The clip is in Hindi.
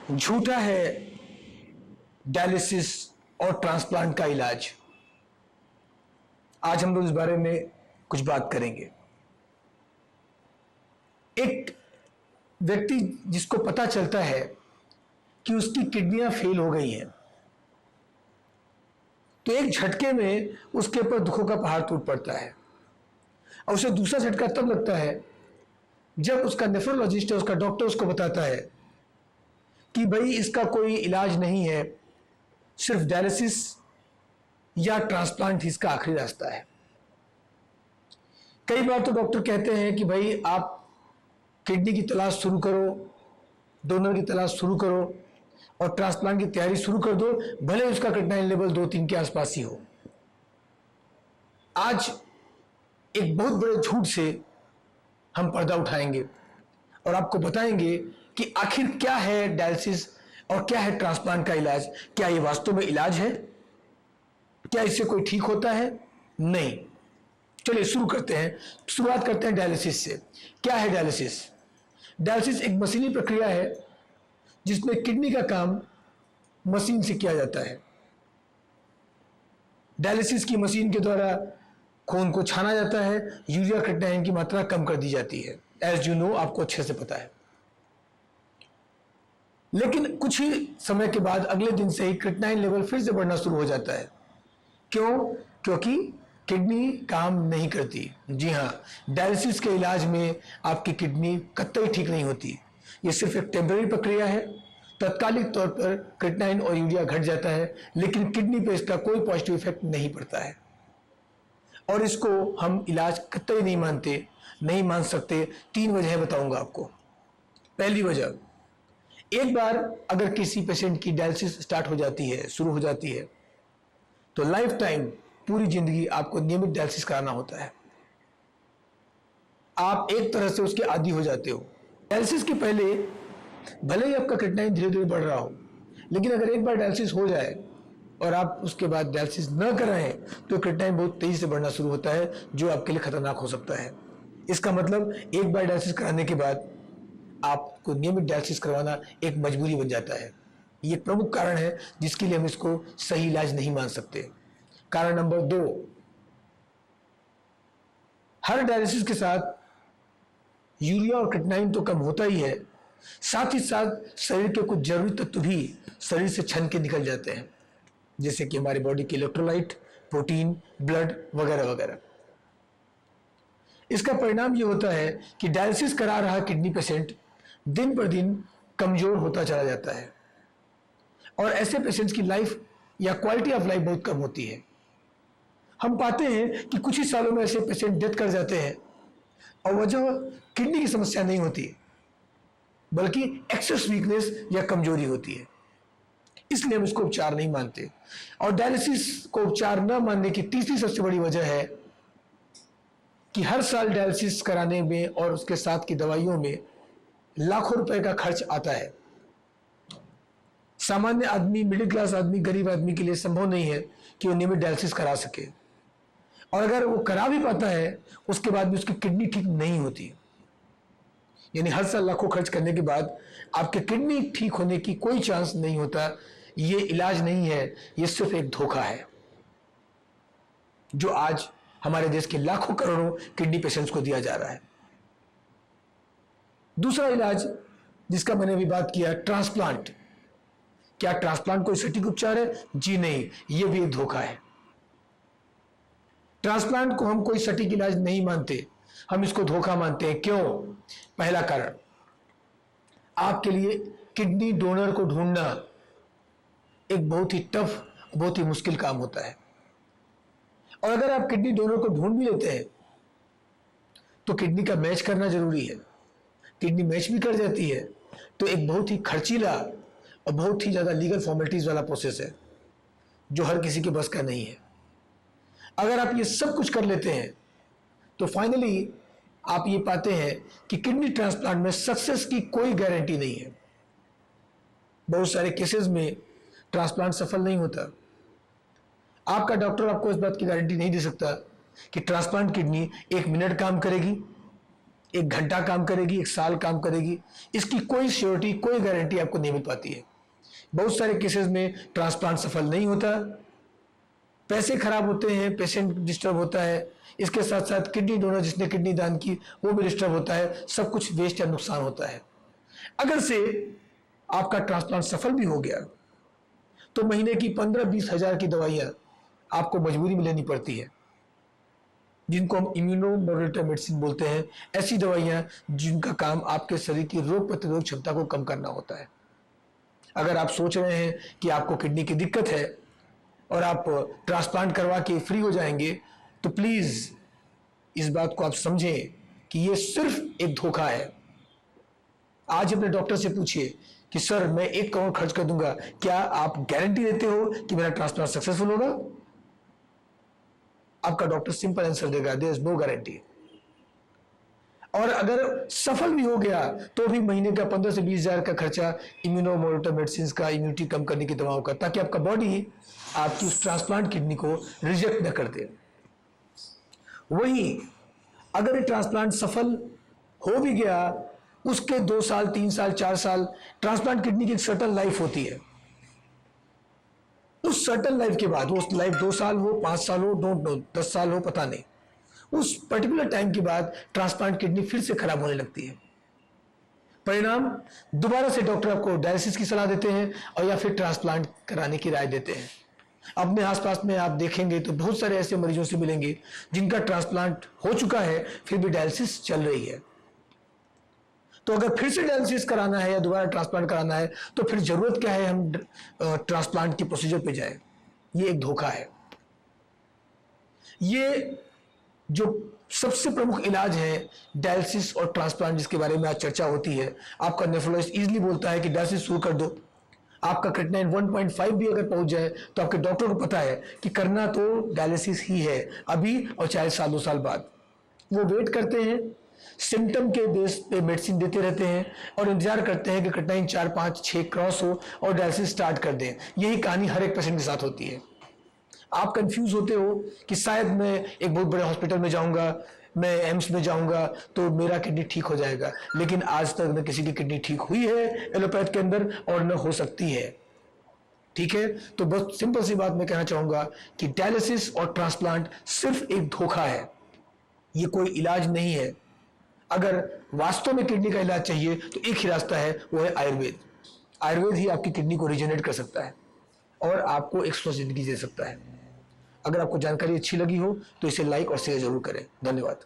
झूठा है डायलिसिस और ट्रांसप्लांट का इलाज। आज हम लोग इस बारे में कुछ बात करेंगे। एक व्यक्ति जिसको पता चलता है कि उसकी किडनियां फेल हो गई हैं, तो एक झटके में उसके ऊपर दुखों का पहाड़ टूट पड़ता है। और उसे दूसरा झटका तब लगता है जब उसका नेफ्रोलॉजिस्ट है, उसका डॉक्टर उसको बताता है कि भाई इसका कोई इलाज नहीं है, सिर्फ डायलिसिस या ट्रांसप्लांट ही इसका आखिरी रास्ता है। कई बार तो डॉक्टर कहते हैं कि भाई आप किडनी की तलाश शुरू करो, डोनर की तलाश शुरू करो और ट्रांसप्लांट की तैयारी शुरू कर दो, भले उसका क्रिएटिनिन लेवल 2-3 के आसपास ही हो। आज एक बहुत बड़े झूठ से हम पर्दा उठाएंगे और आपको बताएंगे कि आखिर क्या है डायलिसिस और क्या है ट्रांसप्लांट का इलाज। क्या ये वास्तव में इलाज है? क्या इससे कोई ठीक होता है? नहीं। चलिए शुरू करते हैं। शुरुआत करते हैं डायलिसिस से। क्या है डायलिसिस? डायलिसिस एक मशीनी प्रक्रिया है जिसमें किडनी का काम मशीन से किया जाता है। डायलिसिस की मशीन के द्वारा खून को छाना जाता है, यूरिया क्रिएटिनिन की मात्रा कम कर दी जाती है। एज यू नो, आपको अच्छे से पता है। लेकिन कुछ ही समय के बाद अगले दिन से ही क्रिएटिनिन लेवल फिर से बढ़ना शुरू हो जाता है। क्यों? क्योंकि किडनी काम नहीं करती। जी हां, डायलिसिस के इलाज में आपकी किडनी कतई ठीक नहीं होती। यह सिर्फ एक टेम्पररी प्रक्रिया है। तत्कालिक तौर पर क्रिएटिनिन और यूरिया घट जाता है, लेकिन किडनी पे इसका कोई पॉजिटिव इफेक्ट नहीं पड़ता है और इसको हम इलाज कतई नहीं मानते, नहीं मान सकते। 3 वजह बताऊंगा आपको। पहली वजह, एक बार अगर किसी पेशेंट की डायलिसिस स्टार्ट हो जाती है, शुरू हो जाती है, तो लाइफ टाइम, पूरी जिंदगी आपको नियमित डायलिसिस कराना होता है। आप एक तरह से उसके आदी हो जाते हो। डायलिसिस के पहले भले ही आपका क्रिएटिनिन धीरे धीरे बढ़ रहा हो, लेकिन अगर एक बार डायलिसिस हो जाए और आप उसके बाद डायलिसिस न कराएं तो क्रिएटिनिन बहुत तेजी से बढ़ना शुरू होता है, जो आपके लिए खतरनाक हो सकता है। इसका मतलब एक बार डायलिसिस कराने के बाद आपको नियमित डायलिसिस करवाना एक मजबूरी बन जाता है। ये एक प्रमुख कारण है जिसके लिए हम इसको सही इलाज नहीं मान सकते। कारण नंबर 2, हर डायलिसिस के साथ यूरिया और क्रिएटिनिन तो कम होता ही है, साथ ही साथ शरीर के कुछ जरूरी तत्व भी शरीर से छन के निकल जाते हैं, जैसे कि हमारे बॉडी के इलेक्ट्रोलाइट, प्रोटीन, ब्लड वगैरह वगैरह। इसका परिणाम यह होता है कि डायलिसिस करा रहा किडनी पेशेंट दिन पर दिन कमजोर होता चला जाता है और ऐसे पेशेंट्स की लाइफ या क्वालिटी ऑफ लाइफ बहुत कम होती है। हम पाते हैं कि कुछ ही सालों में ऐसे पेशेंट डेथ कर जाते हैं और वजह किडनी की समस्या नहीं होती, बल्कि एक्सेस वीकनेस या कमजोरी होती है। इसलिए हम इसको उपचार नहीं मानते। और डायलिसिस को उपचार न मानने की तीसरी सबसे बड़ी वजह है कि हर साल डायलिसिस कराने में और उसके साथ की दवाइयों में लाखों रुपए का खर्च आता है। सामान्य आदमी, मिडिल क्लास आदमी, गरीब आदमी के लिए संभव नहीं है कि वो नियमित डायलिसिस करा सके, और अगर वो करा भी पाता है उसके बाद भी उसकी किडनी ठीक नहीं होती। यानी हर साल लाखों खर्च करने के बाद आपके किडनी ठीक होने की कोई चांस नहीं होता। ये इलाज नहीं है, ये सिर्फ एक धोखा है जो आज हमारे देश के लाखों करोड़ों किडनी पेशेंट्स को दिया जा रहा है। दूसरा इलाज जिसका मैंने अभी बात किया, ट्रांसप्लांट। क्या ट्रांसप्लांट कोई सटीक उपचार है? जी नहीं, यह भी एक धोखा है। ट्रांसप्लांट को हम कोई सटीक इलाज नहीं मानते, हम इसको धोखा मानते हैं। क्यों? पहला कारण, आपके लिए किडनी डोनर को ढूंढना एक बहुत ही टफ, बहुत ही मुश्किल काम होता है। और अगर आप किडनी डोनर को ढूंढ भी लेते हैं तो किडनी का मैच करना जरूरी है। किडनी मैच भी कर जाती है तो एक बहुत ही खर्चीला और बहुत ही ज्यादा लीगल फॉर्मेलिटीज वाला प्रोसेस है जो हर किसी के बस का नहीं है। अगर आप ये सब कुछ कर लेते हैं तो फाइनली आप ये पाते हैं कि किडनी ट्रांसप्लांट में सक्सेस की कोई गारंटी नहीं है। बहुत सारे केसेस में ट्रांसप्लांट सफल नहीं होता। आपका डॉक्टर आपको इस बात की गारंटी नहीं दे सकता कि ट्रांसप्लांट किडनी 1 मिनट काम करेगी, 1 घंटा काम करेगी, 1 साल काम करेगी, इसकी कोई श्योरिटी, कोई गारंटी आपको नहीं मिल पाती है। बहुत सारे केसेस में ट्रांसप्लांट सफल नहीं होता, पैसे खराब होते हैं, पेशेंट डिस्टर्ब होता है, इसके साथ साथ किडनी डोनर जिसने किडनी दान की वो भी डिस्टर्ब होता है, सब कुछ वेस्ट या नुकसान होता है। अगर से आपका ट्रांसप्लांट सफल भी हो गया तो महीने की 15-20 हजार की दवाइयां आपको मजबूरी में लेनी पड़ती है, जिनको हम इम्यूनोमोड्यूलेटर मेडिसिन बोलते हैं। ऐसी दवाइयां जिनका काम आपके शरीर की रोग प्रतिरोधक क्षमता को कम करना होता है। अगर आप सोच रहे हैं कि आपको किडनी की दिक्कत है और आप ट्रांसप्लांट करवा के फ्री हो जाएंगे, तो प्लीज इस बात को आप समझें कि यह सिर्फ एक धोखा है। आज अपने डॉक्टर से पूछिए कि सर मैं 1 करोड़ खर्च कर दूंगा, क्या आप गारंटी देते हो कि मेरा ट्रांसप्लांट सक्सेसफुल होगा? आपका डॉक्टर सिंपल आंसर देगा, देयर इज नो गारंटी। और अगर सफल भी हो गया तो भी महीने का 15 से 20 हजार का खर्चा इम्यूनोमोड्यूलेटर मेडिसिन का, इम्यूनिटी कम करने की दवाओं का, ताकि आपका बॉडी आपकी उस ट्रांसप्लांट किडनी को रिजेक्ट न कर दे। वहीं अगर ये ट्रांसप्लांट सफल हो भी गया, उसके 2 साल, 3 साल, 4 साल, ट्रांसप्लांट किडनी की एक सर्टन लाइफ होती है। उस सर्टन लाइफ के बाद, वो लाइफ 2 साल हो, 5 साल हो, डोंट नो, 10 साल हो, पता नहीं, उस पर्टिकुलर टाइम के बाद ट्रांसप्लांट किडनी फिर से खराब होने लगती है। परिणाम, दोबारा से डॉक्टर आपको डायलिसिस की सलाह देते हैं और या फिर ट्रांसप्लांट कराने की राय देते हैं। अपने आसपास में आप देखेंगे तो बहुत सारे ऐसे मरीजों से मिलेंगे जिनका ट्रांसप्लांट हो चुका है, फिर भी डायलिसिस चल रही है। तो अगर फिर से डायलिसिस कराना है या दोबारा ट्रांसप्लांट कराना है तो फिर जरूरत क्या है हम ट्रांसप्लांट की प्रोसीजर पे जाए? ये एक धोखा है। ये जो सबसे प्रमुख इलाज है डायलिसिस और ट्रांसप्लांट, जिसके बारे में आज चर्चा होती है, आपका नेफ्रोलॉजिस्ट इजीली बोलता है कि डायलिसिस शुरू कर दो। आपका क्रिएटिनिन 1.5 भी अगर पहुंच जाए तो आपके डॉक्टर को पता है कि करना तो डायलिसिस ही है अभी, और चाहे 1-2 साल बाद। वो वेट करते हैं, सिम्टम के बेस पे मेडिसिन देते रहते हैं और इंतजार करते हैं कि क्रिएटिनिन 4, 5, 6 क्रॉस हो और डायलिसिस स्टार्ट कर दें। यही कहानी हर एक पेशेंट के साथ होती है। आप कंफ्यूज होते हो कि शायद मैं एक बहुत बड़े हॉस्पिटल में जाऊंगा, मैं एम्स में जाऊंगा तो मेरा किडनी ठीक हो जाएगा, लेकिन आज तक न किसी की किडनी ठीक हुई है एलोपैथ के अंदर और न हो सकती है। ठीक है, तो बस सिंपल सी बात मैं कहना चाहूंगा कि डायलिसिस और ट्रांसप्लांट सिर्फ एक धोखा है, ये कोई इलाज नहीं है। अगर वास्तव में किडनी का इलाज चाहिए तो एक ही रास्ता है, वो है आयुर्वेद। आयुर्वेद ही आपकी किडनी को रिजेनरेट कर सकता है और आपको एक स्वस्थ जिंदगी दे सकता है। अगर आपको जानकारी अच्छी लगी हो तो इसे लाइक और शेयर जरूर करें। धन्यवाद।